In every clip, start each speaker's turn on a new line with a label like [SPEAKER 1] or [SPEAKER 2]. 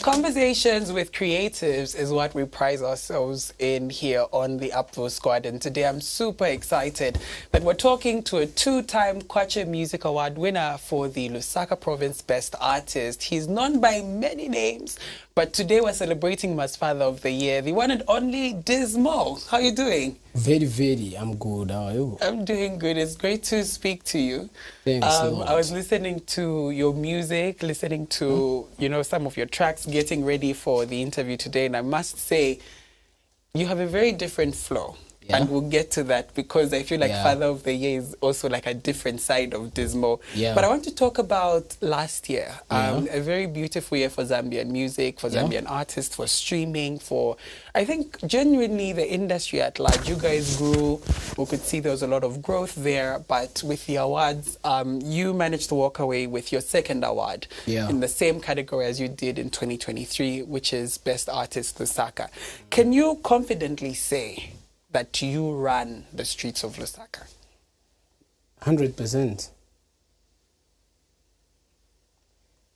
[SPEAKER 1] Conversations with creatives is what we prize ourselves in here on the Upvote Squad. And today I'm super excited that we're talking to a two-time Kwacha Music Award winner for the Lusaka Province Best Artist. He's known by many names, but today we're celebrating him as Father of the Year, the one and only Dizmo. How are you doing?
[SPEAKER 2] Very. I'm good. How are you?
[SPEAKER 1] I'm doing good. It's great to speak to you.
[SPEAKER 2] Thanks a lot.
[SPEAKER 1] I was listening to your music, listening to, some of your tracks, getting ready for the interview today. And I must say, you have a very different flow. Yeah. And we'll get to that because I feel like Father of the Year is also like a different side of Dizmo. Yeah. But I want to talk about last year. A very beautiful year for Zambian music, for Zambian artists, for streaming, for, I think, genuinely the industry at large. You guys grew. We could see there was a lot of growth there. But with the awards, you managed to walk away with your second award in the same category as you did in 2023, which is Best Artist Lusaka. Can you confidently say that you ran the streets of Lusaka?
[SPEAKER 2] 100%.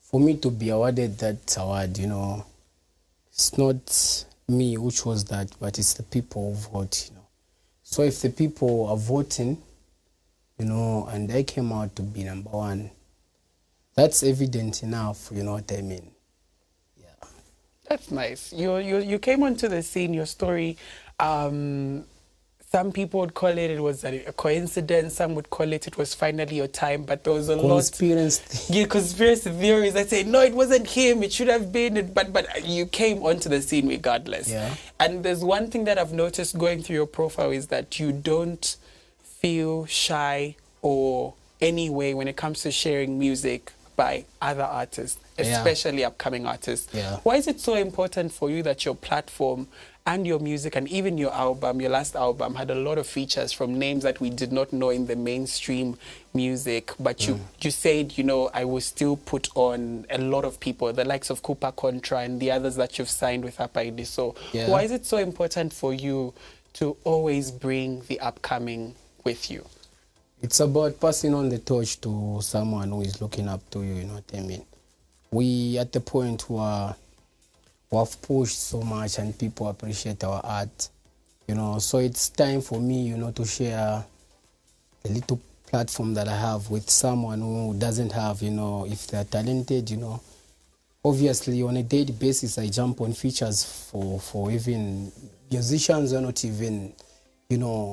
[SPEAKER 2] For me to be awarded that award, it's not me who chose that, but it's the people who vote, So if the people are voting, and I came out to be number one, that's evident enough, you know what I mean? Yeah.
[SPEAKER 1] That's nice. You came onto the scene, your story, some people would call it was a coincidence. Some would call it was finally your time. But there was a conspiracy theories that say, no, it wasn't him. It should have been. But you came onto the scene regardless. Yeah. And there's one thing that I've noticed going through your profile is that you don't feel shy or any way when it comes to sharing music by other artists, especially upcoming artists. Yeah. Why is it so important for you that your platform and your music and even your album, your last album, had a lot of features from names that we did not know in the mainstream music, but you said, I will still put on a lot of people, the likes of Cooper Contra and the others that you've signed with Apaidi. So why is it so important for you to always bring the upcoming with you?
[SPEAKER 2] It's about passing on the torch to someone who is looking up to you, you know what I mean? We at the point where we have pushed so much and people appreciate our art, so it's time for me, to share the little platform that I have with someone who doesn't have, if they're talented, Obviously, on a daily basis, I jump on features for even musicians who are not even,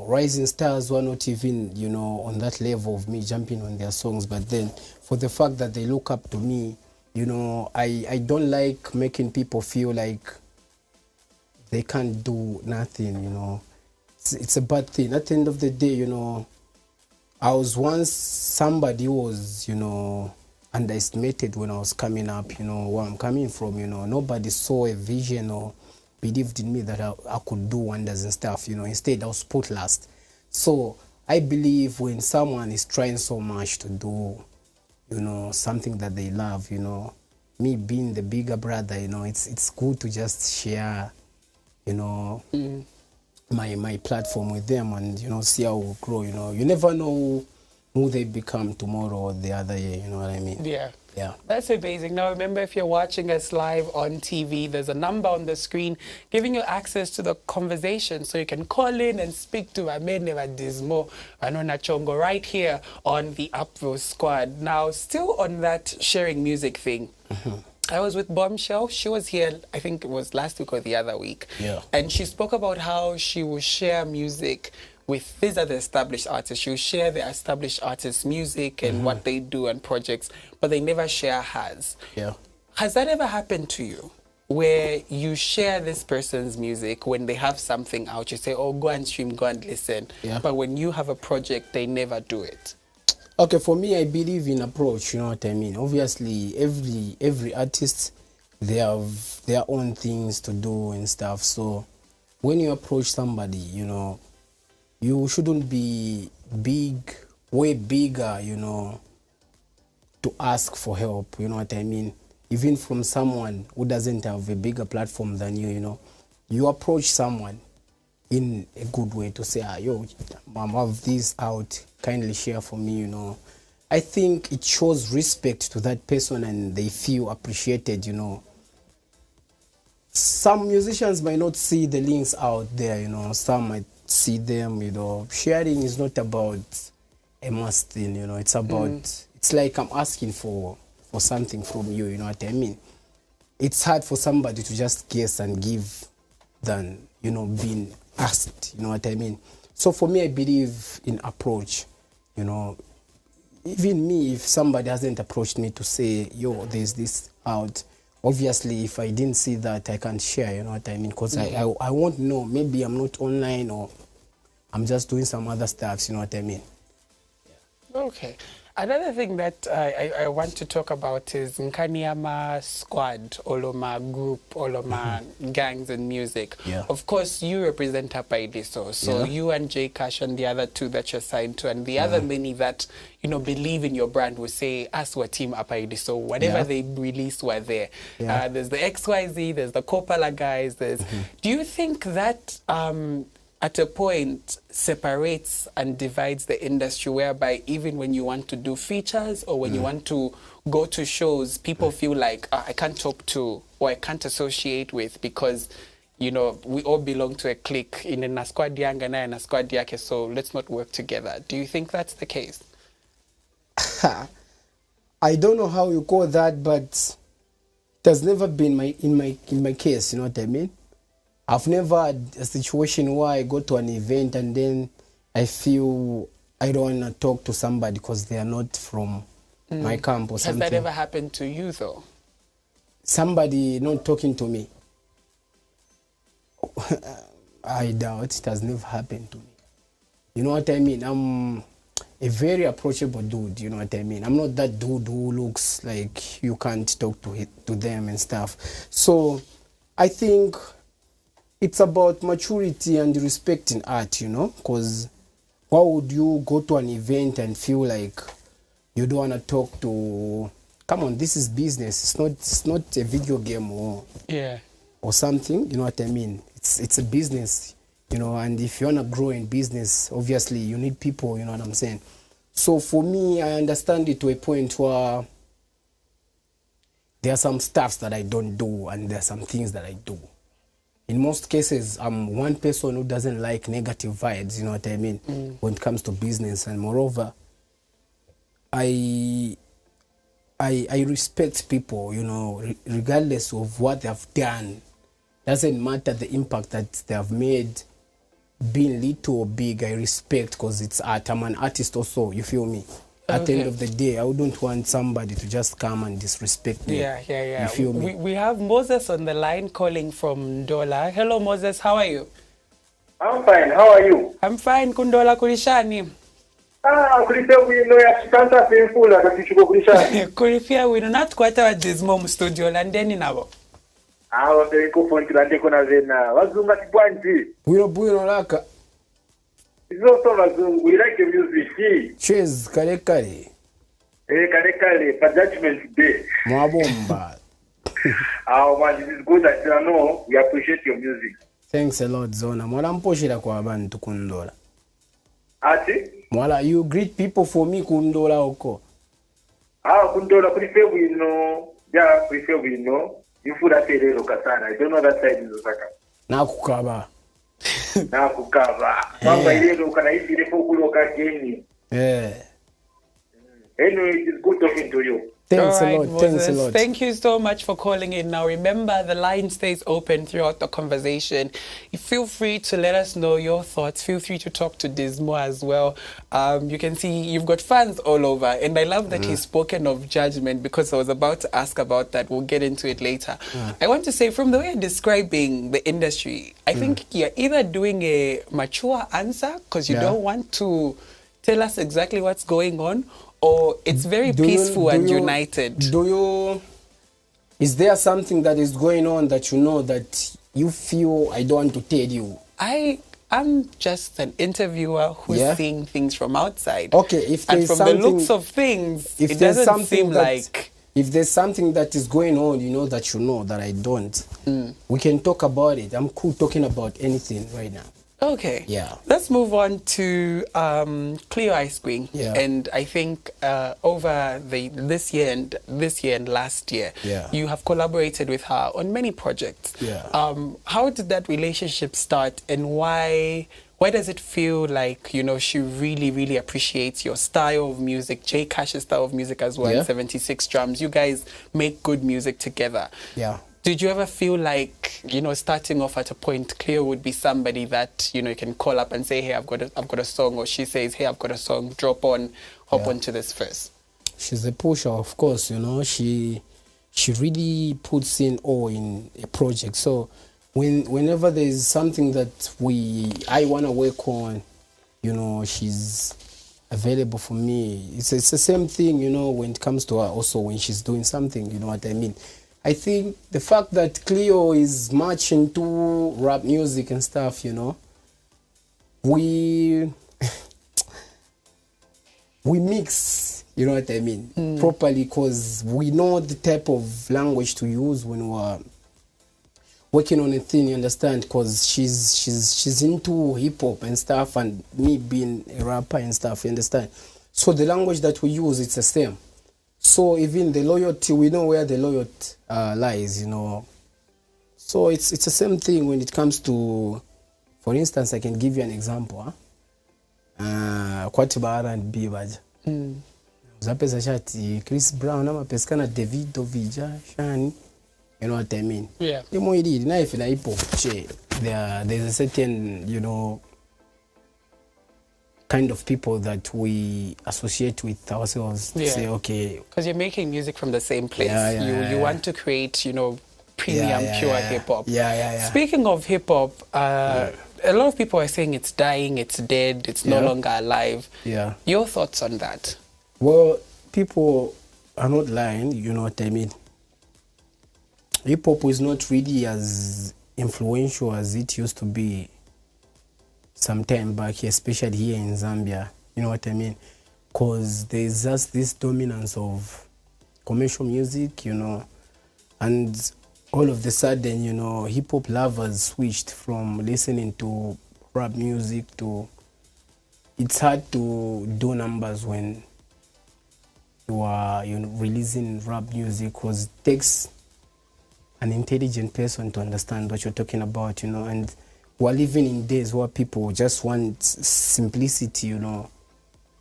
[SPEAKER 2] rising stars who are not even, on that level of me jumping on their songs. But then for the fact that they look up to me, I don't like making people feel like they can't do nothing, It's a bad thing. At the end of the day, I was once somebody who was, underestimated when I was coming up, where I'm coming from, Nobody saw a vision or believed in me that I could do wonders and stuff, Instead, I was put last. So I believe when someone is trying so much to do something that they love, me being the bigger brother, it's good to just share, my platform with them and, see how we'll grow, You never know who they become tomorrow or the other year, you know what I mean?
[SPEAKER 1] Yeah.
[SPEAKER 2] Yeah.
[SPEAKER 1] That's amazing. Now, remember, if you're watching us live on TV, there's a number on the screen giving you access to the conversation. So you can call in and speak to Ameneva Dizmo Anona Chongo right here on the Upvote Squad. Now, still on that sharing music thing, I was with Bombshell. She was here, I think it was last week or the other week. Yeah. And she spoke about how she will share music with these are the established artists. You share the established artists' music and what they do and projects, but they never share hers. Yeah. Has that ever happened to you, where you share this person's music when they have something out? You say, oh, go and stream, go and listen. Yeah. But when you have a project, they never do it.
[SPEAKER 2] Okay, for me, I believe in approach, you know what I mean? Obviously, every artist, they have their own things to do and stuff. So when you approach somebody, you shouldn't be way bigger, to ask for help, you know what I mean? Even from someone who doesn't have a bigger platform than you, you approach someone in a good way to say, yo, I have this out, kindly share for me, I think it shows respect to that person and they feel appreciated, some musicians might not see the links out there, you know. Some might see them, you know. Sharing is not about a must thing, you know. It's about, it's like I'm asking for something from you, you know what I mean? It's hard for somebody to just guess and give than, you know, being asked, you know what I mean? So for me, I believe in approach, you know. Even me, if somebody hasn't approached me to say, yo, there's this out, obviously, if I didn't see that, I can't share, you know what I mean? Because I won't know. Maybe I'm not online or I'm just doing some other stuff, you know what I mean?
[SPEAKER 1] Okay. Another thing that I want to talk about is Nkanyama squad, Oloma group, Oloma gangs and music.
[SPEAKER 2] Yeah.
[SPEAKER 1] Of course, you represent Apaidiso. So you and J Cash and the other two that you're signed to, and the other many that, you know, believe in your brand will say, us were team Apaidiso. Whatever they release, were there.
[SPEAKER 2] Yeah.
[SPEAKER 1] There's the XYZ, there's the Kopala guys. There's. Do you think that at a point separates and divides the industry, whereby even when you want to do features or when you want to go to shows, people feel like I can't talk to or I can't associate with because, you know, we all belong to a clique in a squad yanga and a squad yake, so let's not work together. Do you think that's the case?
[SPEAKER 2] I don't know how you call that, but it has never been in my case, you know what I mean? I've never had a situation where I go to an event and then I feel I don't want to talk to somebody because they are not from my camp or something.
[SPEAKER 1] Has that ever happened to you, though?
[SPEAKER 2] Somebody not talking to me? I doubt it has never happened to me. You know what I mean? I'm a very approachable dude, you know what I mean? I'm not that dude who looks like you can't talk to them and stuff. So I think it's about maturity and respecting art, you know, because why would you go to an event and feel like you don't want to talk to, come on, this is business. It's not a video game or something, you know what I mean? It's a business, you know, and if you want to grow in business, obviously you need people, you know what I'm saying? So for me, I understand it to a point where there are some stuffs that I don't do and there are some things that I do. In most cases, I'm one person who doesn't like negative vibes, you know what I mean, when it comes to business. And moreover, I respect people, you know, regardless of what they have done. Doesn't matter the impact that they have made, being little or big, I respect because it's art. I'm an artist also, you feel me? At the end of the day, I wouldn't want somebody to just come and disrespect me.
[SPEAKER 1] Yeah.
[SPEAKER 2] You feel me?
[SPEAKER 1] We have Moses on the line calling from Ndola. Hello, Moses. How are you?
[SPEAKER 3] I'm fine. How are you?
[SPEAKER 1] I'm fine. Kundola kulishani.
[SPEAKER 3] Kulifia wino ya chikanta painful akatichuko kulishani.
[SPEAKER 1] Kulifia wino natukwata wa Dizmo mu studio landeni nabo.
[SPEAKER 3] Wateriko fonti landeko na vena. Wazunga kibwanji.
[SPEAKER 2] Bwino laka.
[SPEAKER 3] It's also Wazungu. We like the music.
[SPEAKER 2] Cheers, kare.
[SPEAKER 3] Kare, for Judgment Day.
[SPEAKER 2] Mwabomba.
[SPEAKER 3] Man, this is good that you know we appreciate your music.
[SPEAKER 2] Thanks a lot, Zona. Mwala mposhira kwa abantu kundola.
[SPEAKER 3] Ati?
[SPEAKER 2] Mwala, you greet people for me kundola oko.
[SPEAKER 3] Kundola, kulifia wino. Yeah, kulifia wino. You food at Terero Kasana. I don't know that side in Lusaka.
[SPEAKER 2] Nakukaba.
[SPEAKER 3] Mamba ile ukanaisi ile fokulo kageni. Anyway, it's good talking to you.
[SPEAKER 2] Thanks a lot. Thanks a lot.
[SPEAKER 1] Thank you so much for calling in. Now remember, the line stays open throughout the conversation. You feel free to let us know your thoughts. Feel free to talk to Dizmo as well. You can see you've got fans all over, and I love that he's spoken of judgment because I was about to ask about that. We'll get into it later. I want to say, from the way you're describing the industry, I think you're either doing a mature answer because you don't want to tell us exactly what's going on, or it's very peaceful and united.
[SPEAKER 2] Is there something that is going on that you know that you feel I don't want to tell you?
[SPEAKER 1] I'm just an interviewer who's seeing things from outside.
[SPEAKER 2] Okay, if there's
[SPEAKER 1] and from the looks of things, it doesn't seem like...
[SPEAKER 2] If there's something that is going on, you know that I don't, we can talk about it. I'm cool talking about anything right now.
[SPEAKER 1] Okay.
[SPEAKER 2] Yeah.
[SPEAKER 1] Let's move on to Cleo Ice Queen.
[SPEAKER 2] Yeah.
[SPEAKER 1] And I think over this year and last year,
[SPEAKER 2] yeah.
[SPEAKER 1] you have collaborated with her on many projects.
[SPEAKER 2] Yeah.
[SPEAKER 1] How did that relationship start, and why does it feel like, you know, she really, really appreciates your style of music, J Cash's style of music as well,
[SPEAKER 2] Yeah.
[SPEAKER 1] 76 Drums. You guys make good music together.
[SPEAKER 2] Yeah.
[SPEAKER 1] Did you ever feel like, you know, starting off at a point, Cleo would be somebody that, you know, you can call up and say, hey, I've got a song, or she says, hey, I've got a song, hop onto this first?
[SPEAKER 2] She's a pusher, of course, you know. She really puts in all in a project. So whenever there's something that I want to work on, you know, she's available for me. It's the same thing, you know, when it comes to her also when she's doing something, you know what I mean? I think the fact that Cleo is much into rap music and stuff, you know, we mix, you know what I mean, properly, because we know the type of language to use when we're working on a thing, you understand, because she's into hip-hop and stuff, and me being a rapper and stuff, you understand. So the language that we use, it's the same. So even the loyalty, we know where the loyalty lies, you know. So it's the same thing when it comes to, for instance, I can give you an example. Kwati ba R&B baja. Zapesa shati Chris Brown ama peskana Davido Vija Shani. You know what I mean?
[SPEAKER 1] Yeah.
[SPEAKER 2] You know, if in hip hop, there's a certain, you know, kind of people that we associate with ourselves.
[SPEAKER 1] Yeah.
[SPEAKER 2] Say, okay,
[SPEAKER 1] because you're making music from the same place.
[SPEAKER 2] Yeah,
[SPEAKER 1] you want to create, you know, premium pure hip hop.
[SPEAKER 2] Yeah.
[SPEAKER 1] Speaking of hip hop, a lot of people are saying it's dying, it's dead, it's no longer alive.
[SPEAKER 2] Yeah.
[SPEAKER 1] Your thoughts on that?
[SPEAKER 2] Well, people are not lying, you know what I mean? Hip hop is not really as influential as it used to be some time back, especially here in Zambia, you know what I mean? Because there's just this dominance of commercial music, you know, and all of a sudden, you know, hip hop lovers switched from listening to rap music to, it's hard to do numbers when you are, you know, releasing rap music, because it takes an intelligent person to understand what you're talking about, you know, and we're living in days where people just want simplicity, you know,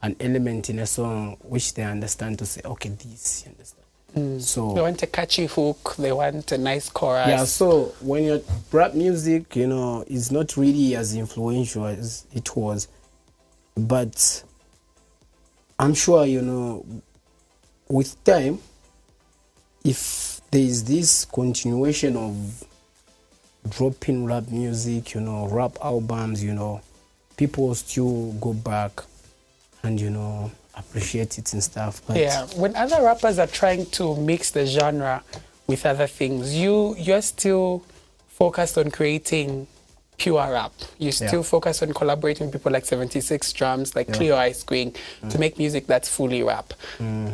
[SPEAKER 2] an element in a song which they understand to say, okay, this, you understand? So
[SPEAKER 1] they want a catchy hook, they want a nice chorus.
[SPEAKER 2] Yeah, so when your rap music, you know, is not really as influential as it was, but I'm sure, you know, with time, if there is this continuation of dropping rap music, you know, rap albums, you know, people still go back and, you know, appreciate it and stuff. But
[SPEAKER 1] yeah, when other rappers are trying to mix the genre with other things, you're still focused on creating pure rap. You still focus on collaborating with people like 76 Drums, like Cleo Ice Queen, to make music that's fully rap.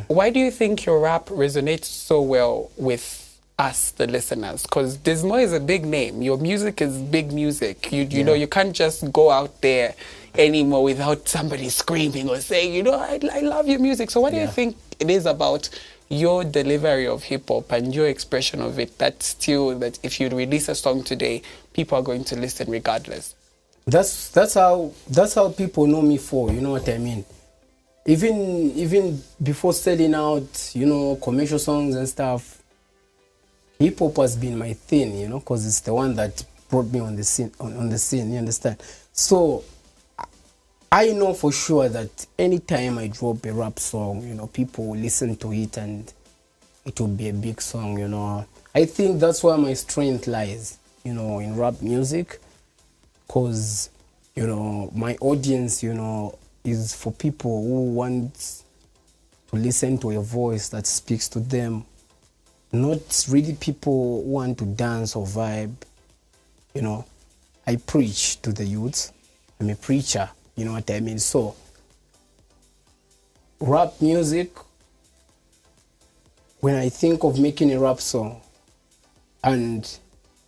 [SPEAKER 1] Why do you think your rap resonates so well with us, the listeners? Because Dizmo is a big name. Your music is big music. You know, you can't just go out there anymore without somebody screaming or saying, you know, I love your music. So what do you think it is about your delivery of hip-hop and your expression of it that if you release a song today, people are going to listen regardless?
[SPEAKER 2] That's how people know me for, you know what I mean? Even before selling out, you know, commercial songs and stuff, hip-hop has been my thing, you know, because it's the one that brought me on the scene, you understand? So I know for sure that anytime I drop a rap song, you know, people will listen to it and it will be a big song, you know. I think that's where my strength lies, you know, in rap music, because, you know, my audience, you know, is for people who want to listen to a voice that speaks to them, not really people who want to dance or vibe, you know. I preach to the youth. I'm a preacher, you know what I mean? So, rap music, when I think of making a rap song and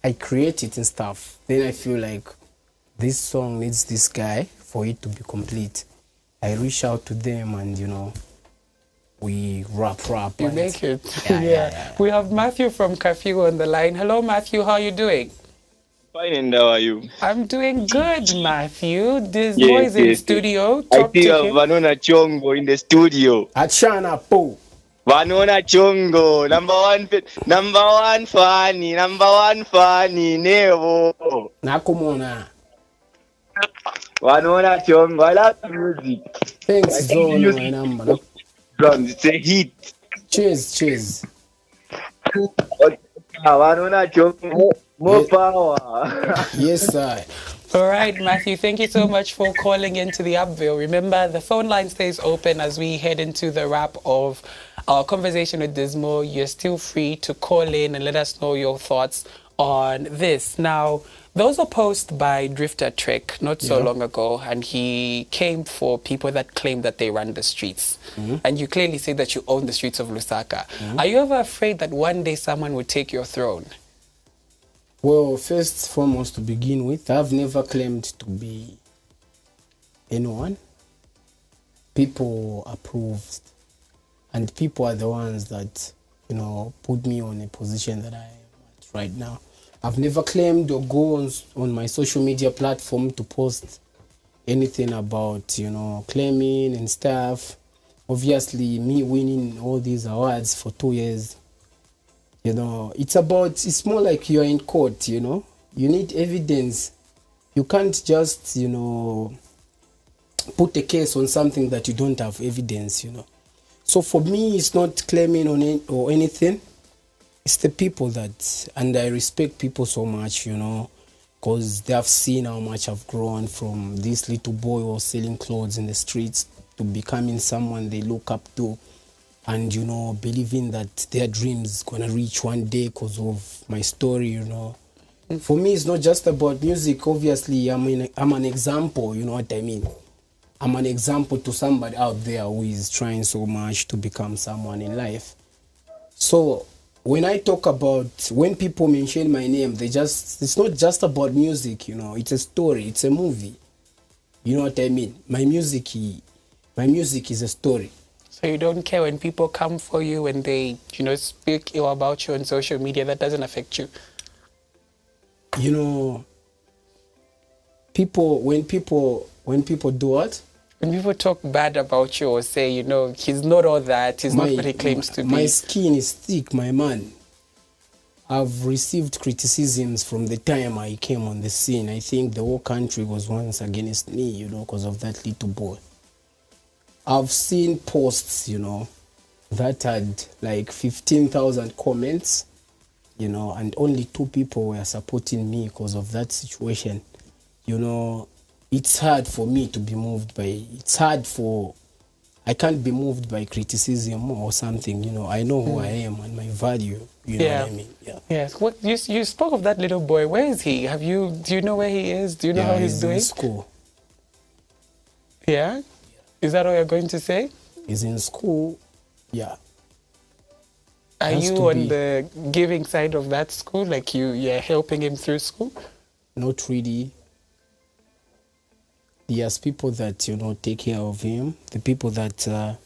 [SPEAKER 2] I create it and stuff, then I feel like this song needs this guy for it to be complete. I reach out to them and, we rap.
[SPEAKER 1] You make it.
[SPEAKER 2] Yeah.
[SPEAKER 1] We have Matthew from Curfew on the line. Hello, Matthew. How are you doing?
[SPEAKER 4] Fine, and how are you?
[SPEAKER 1] I'm doing good, Matthew. Dizmo is in studio.
[SPEAKER 4] I
[SPEAKER 1] Talk
[SPEAKER 4] see
[SPEAKER 1] to him.
[SPEAKER 4] Vanona Chongo in the studio.
[SPEAKER 2] Achana po.
[SPEAKER 4] Vanona Chongo, number one funny, Nevo.
[SPEAKER 2] Nakumona.
[SPEAKER 4] Vanona Chongo, I love music.
[SPEAKER 2] Thanks, Zone, my number.
[SPEAKER 4] Drums, it's a hit.
[SPEAKER 2] Cheers.
[SPEAKER 4] Vanona Chongo, more power.
[SPEAKER 2] Yes, sir.
[SPEAKER 1] All right, Matthew, thank you so much for calling into the Upville. Remember, the phone line stays open as we head into the wrap of our conversation with Dizmo. You're still free to call in and let us know your thoughts on this. Now, those were posts by Drifter Trek not so long ago, and he came for people that claim that they run the streets. And you clearly say that you own the streets of Lusaka. Are you ever afraid that one day someone would take your throne?
[SPEAKER 2] Well, first and foremost, to begin with, I've never claimed to be anyone. People approved, and people are the ones that, put me on a position that I am at right now. I've never claimed or go on my social media platform to post anything about, claiming and stuff. Obviously, me winning all these awards for 2 years, it's more like you're in court, you need evidence. You can't just, put a case on something that you don't have evidence, So for me, it's not claiming on it or anything. It's the people and I respect people so much, because they have seen how much I've grown from this little boy who was selling clothes in the streets to becoming someone they look up to. And, believing that their dreams gonna reach one day because of my story, For me, it's not just about music. Obviously, I'm an example, you know what I mean? I'm an example to somebody out there who is trying so much to become someone in life. So, when people mention my name, it's not just about music, It's a story, it's a movie. You know what I mean? My music is a story.
[SPEAKER 1] So you don't care when people come for you and they, speak ill about you on social media? That doesn't affect you?
[SPEAKER 2] When people do what?
[SPEAKER 1] When people talk bad about you or say, he's not all that, he's not what he claims to be.
[SPEAKER 2] My skin is thick, my man. I've received criticisms from the time I came on the scene. I think the whole country was once against me, because of that little boy. I've seen posts, that had like 15,000 comments, and only 2 people were supporting me because of that situation. It's hard for me to be moved by, I can't be moved by criticism or something, I know who I am and my value, what I mean? Yeah.
[SPEAKER 1] Yes. You spoke of that little boy. Where is he? Do you know where he is? Do you know how he's doing?
[SPEAKER 2] He's in school.
[SPEAKER 1] Yeah? Is that all you're going to say?
[SPEAKER 2] He's in school, yeah.
[SPEAKER 1] Are you on the giving side of that school? Like you're helping him through school?
[SPEAKER 2] Not really. There's people that, take care of him. The people that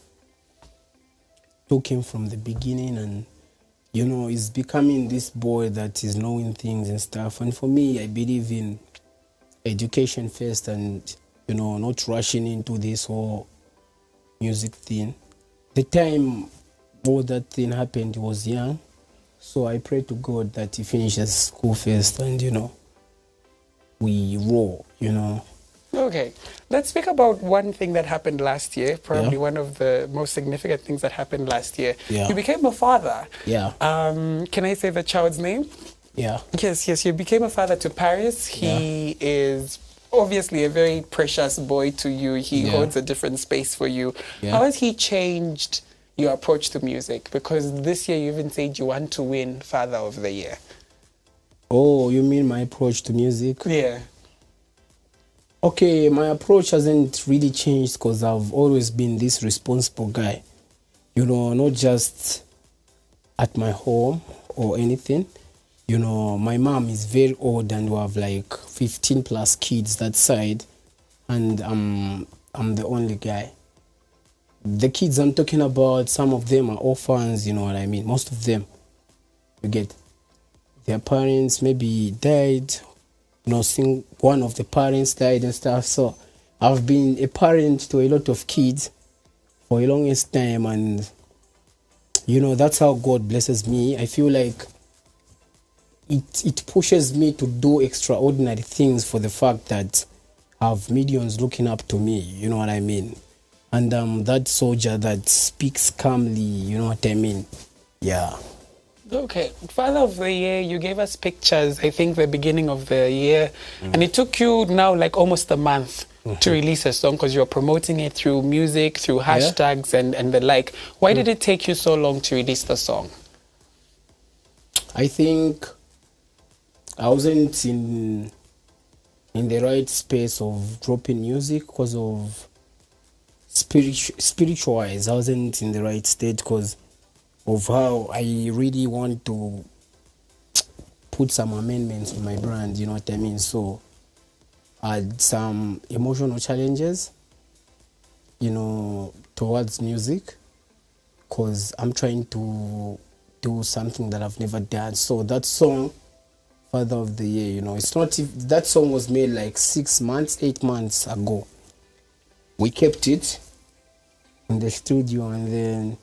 [SPEAKER 2] took him from the beginning and, he's becoming this boy that is knowing things and stuff. And for me, I believe in education first and, not rushing into this whole music thing. The time all that thing happened, he was young. So I pray to God that he finishes school first and, we roll,
[SPEAKER 1] Okay. Let's speak about one thing that happened last year, probably one of the most significant things that happened last year.
[SPEAKER 2] Yeah.
[SPEAKER 1] You became a father.
[SPEAKER 2] Yeah.
[SPEAKER 1] Can I say the child's name?
[SPEAKER 2] Yeah.
[SPEAKER 1] Yes. You became a father to Paris. He is obviously a very precious boy to you. He holds a different space for you.
[SPEAKER 2] Yeah.
[SPEAKER 1] How has he changed your approach to music? Because this year you even said you want to win Father of the Year.
[SPEAKER 2] Oh, you mean my approach to music?
[SPEAKER 1] Yeah.
[SPEAKER 2] Okay, my approach hasn't really changed because I've always been this responsible guy. Not just at my home or anything. you know, my mom is very old and we have like 15 plus kids that side, and I'm the only guy. The kids I'm talking about, some of them are orphans, you know what I mean? Most of them, you get, their parents maybe died, you know, one of the parents died and stuff. So I've been a parent to a lot of kids for a longest time, and you know, that's how God blesses me. I feel like it pushes me to do extraordinary things for the fact that I have millions looking up to me, you know what I mean? And that soldier that speaks calmly, you know what I mean? Yeah.
[SPEAKER 1] Okay, Father of the Year, you gave us pictures, I think the beginning of the year, and it took you now like almost a month to release a song because you're promoting it through music, through hashtags and the like. Why did it take you so long to release the song?
[SPEAKER 2] I think I wasn't in the right space of dropping music because of spiritual-wise. I wasn't in the right state because of how I really want to put some amendments on my brand, you know what I mean? So I had some emotional challenges, you know, towards music, because I'm trying to do something that I've never done. So that song, Father of the Year, you know, it's not if that song was made like 6 months, 8 months ago. We kept it in the studio, and then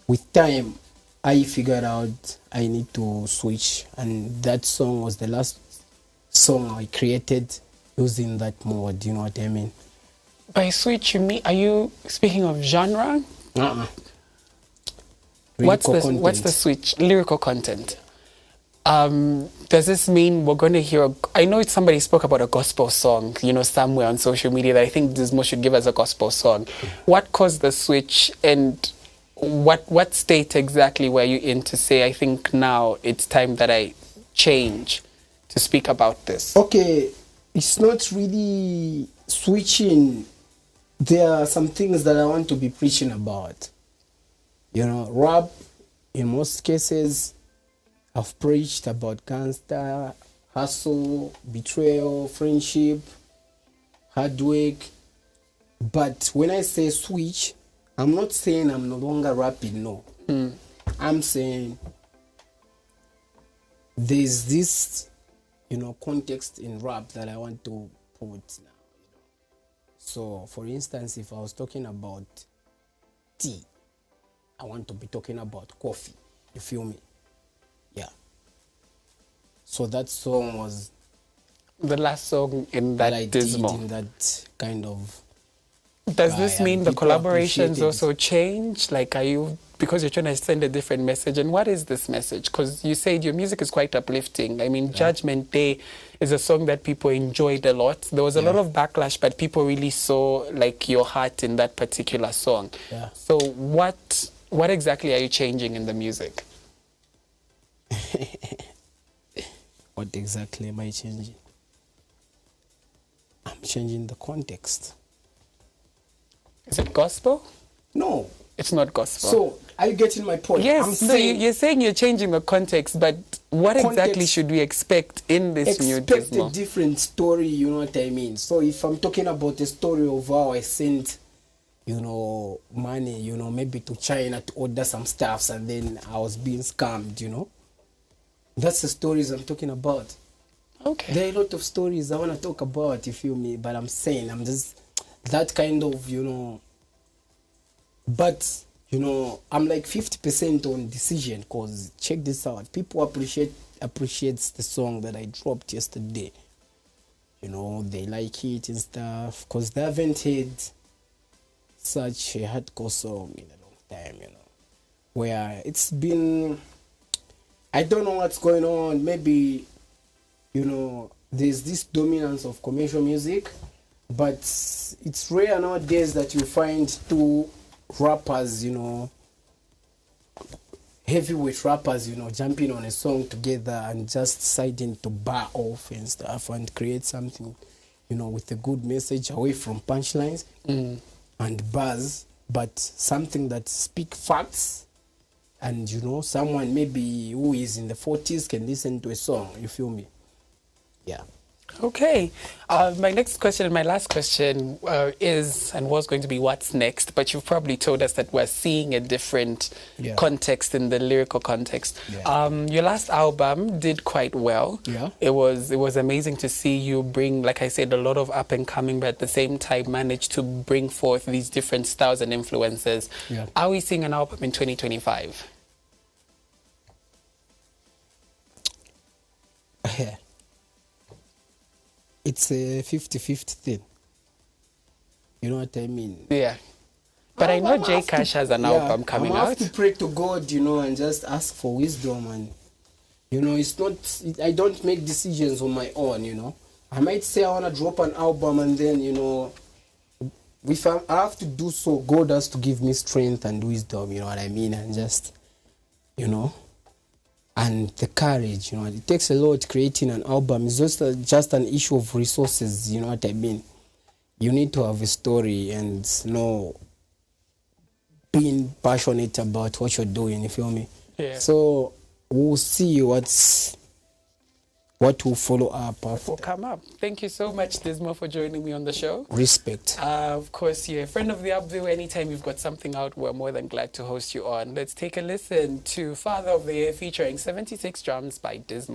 [SPEAKER 2] with time I figured out I need to switch, and that song was the last song I created using that mode, you know what I mean?
[SPEAKER 1] By switch, you mean, are you speaking of genre? What's the switch? Lyrical content. Does this mean we're going to hear, I know somebody spoke about a gospel song, you know, somewhere on social media that I think Dizmo should give us a gospel song. What caused the switch, and what state exactly were you in to say, I think now it's time that I change to speak about this?
[SPEAKER 2] Okay, it's not really switching. There are some things that I want to be preaching about. You know, rap, in most cases, I've preached about gangster, hustle, betrayal, friendship, hard work. But when I say switch, I'm not saying I'm no longer rapping, no. I'm saying there's this, you know, context in rap that I want to put now. So, for instance, if I was talking about tea, I want to be talking about coffee. You feel me? Yeah. So that song was
[SPEAKER 1] the last song in that Dizmo.
[SPEAKER 2] In that kind of.
[SPEAKER 1] Does this mean the collaborations also change? Like, are you, because you're trying to send a different message? And what is this message? Because you said your music is quite uplifting. I mean, Judgment Day is a song that people enjoyed a lot. There was a lot of backlash, but people really saw like your heart in that particular song.
[SPEAKER 2] Yeah.
[SPEAKER 1] So what exactly are you changing in the music?
[SPEAKER 2] What exactly am I changing? I'm changing the context.
[SPEAKER 1] Is it gospel?
[SPEAKER 2] No.
[SPEAKER 1] It's not gospel.
[SPEAKER 2] So, are you getting my point?
[SPEAKER 1] Yes. You're saying you're changing the context, but what exactly should we expect in this new Dizmo?
[SPEAKER 2] Expect a different story, you know what I mean? So, if I'm talking about the story of how I sent, you know, money, you know, maybe to China to order some stuffs, and then I was being scammed, you know? That's the stories I'm talking about.
[SPEAKER 1] Okay.
[SPEAKER 2] There are a lot of stories I want to talk about, you feel me? But I'm saying, I'm just that kind of, you know. But, you know, I'm like 50% on decision, because check this out. People appreciates the song that I dropped yesterday. You know, they like it and stuff, because they haven't heard such a hardcore song in a long time, you know. Where it's been, I don't know what's going on. Maybe, you know, there's this dominance of commercial music, but it's rare nowadays that you find two rappers, you know, heavyweight rappers, you know, jumping on a song together and just deciding to bar off and stuff and create something, you know, with a good message away from punchlines and buzz, but something that speak facts And you know, someone maybe who is in the 40s can listen to a song. You feel me? Yeah.
[SPEAKER 1] Okay. My next question and my last question is and was going to be what's next, but you've probably told us that we're seeing a different context in the lyrical context.
[SPEAKER 2] Yeah.
[SPEAKER 1] Your last album did quite well.
[SPEAKER 2] Yeah.
[SPEAKER 1] It was amazing to see you bring, like I said, a lot of up and coming, but at the same time manage to bring forth these different styles and influences.
[SPEAKER 2] Yeah.
[SPEAKER 1] Are we seeing an album in 2025?
[SPEAKER 2] Yeah. It's a 50-50 thing. You know what I mean?
[SPEAKER 1] Yeah. But I know J Cash has an album coming out.
[SPEAKER 2] I have to pray to God, you know, and just ask for wisdom. And, you know, I don't make decisions on my own, you know. I might say I want to drop an album and then, you know, if I have to do so, God has to give me strength and wisdom, you know what I mean? And just, you know, and the courage, you know, it takes a lot creating an album. It's just an issue of resources, you know what I mean? You need to have a story and, you know, being passionate about what you're doing, you feel me?
[SPEAKER 1] Yeah.
[SPEAKER 2] So we'll see what will follow up after.
[SPEAKER 1] Will come up. Thank you so much, Dizmo, for joining me on the show.
[SPEAKER 2] Respect.
[SPEAKER 1] Of course, you're a friend of the Upview. Anytime you've got something out, we're more than glad to host you on. Let's take a listen to Father of the Year featuring 76 Drums by Dizmo.